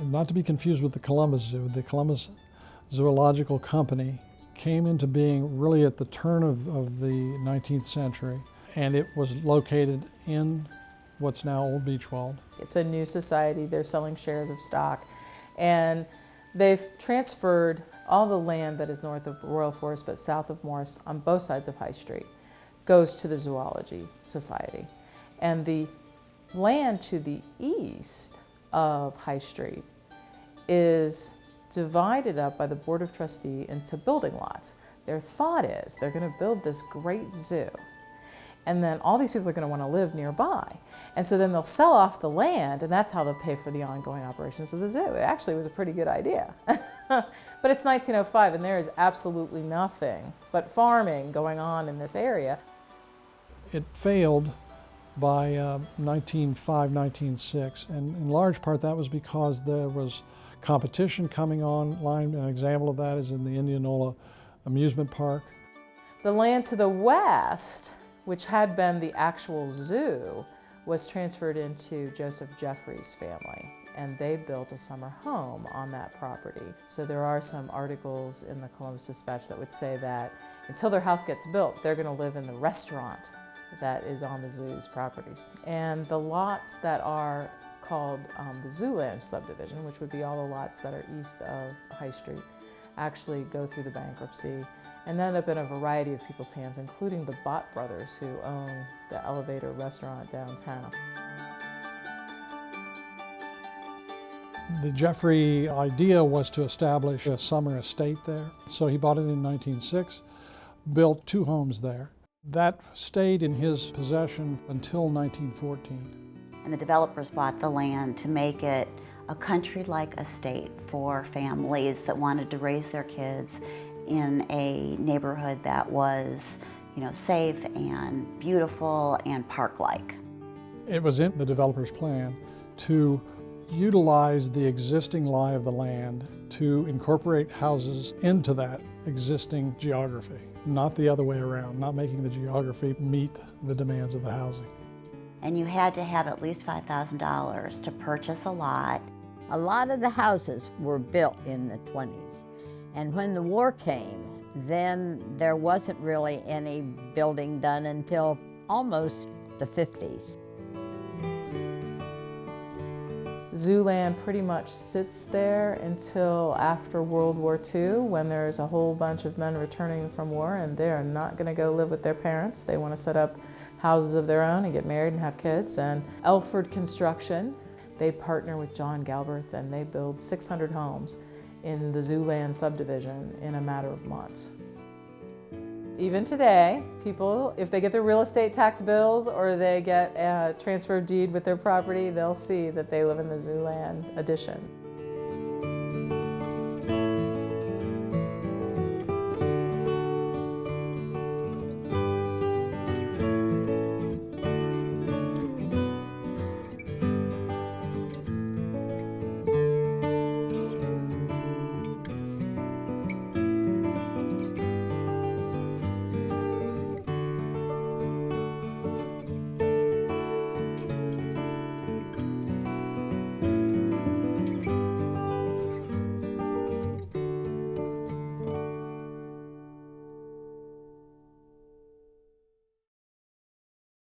not to be confused with the Columbus Zoo. The Columbus Zoological Company came into being really at the turn of the 19th century, and it was located in what's now Old Beechwold. It's a new society. They're selling shares of stock, and they've transferred all the land that is north of Royal Forest but south of Morse on both sides of High Street goes to the Zoology Society. And the land to the east of High Street is divided up by the Board of Trustees into building lots. Their thought is they're going to build this great zoo, and then all these people are going to want to live nearby. And so then they'll sell off the land, and that's how they'll pay for the ongoing operations of the zoo. It actually was a pretty good idea. But it's 1905, and there is absolutely nothing but farming going on in this area. It failed by 1905, 1906, and in large part that was because there was competition coming online. An example of that is in the Indianola amusement park. The land to the west, which had been the actual zoo, was transferred into Joseph Jeffrey's family, and they built a summer home on that property. So there are some articles in the Columbus Dispatch that would say that until their house gets built, they're going to live in the restaurant that is on the zoo's properties. And the lots that are called the Zooland subdivision, which would be all the lots that are east of High Street, actually go through the bankruptcy and end up in a variety of people's hands, including the Bott brothers who own the Elevator restaurant downtown. The Jeffrey idea was to establish a summer estate there. So he bought it in 1906, built 2 homes there. That stayed in his possession until 1914. And the developers bought the land to make it a country-like estate for families that wanted to raise their kids in a neighborhood that was, safe and beautiful and park-like. It was in the developer's plan to utilize the existing lie of the land to incorporate houses into that existing geography, not the other way around, not making the geography meet the demands of the housing. And you had to have at least $5,000 to purchase a lot. A lot of the houses were built in the 20s. And when the war came, then there wasn't really any building done until almost the 50s. Zooland pretty much sits there until after World War II, when there's a whole bunch of men returning from war and they're not going to go live with their parents. They want to set up houses of their own and get married and have kids. And Elford Construction, they partner with John Galbraith and they build 600 homes in the Zooland subdivision in a matter of months. Even today, people, if they get their real estate tax bills or they get a transfer deed with their property, they'll see that they live in the Zooland addition.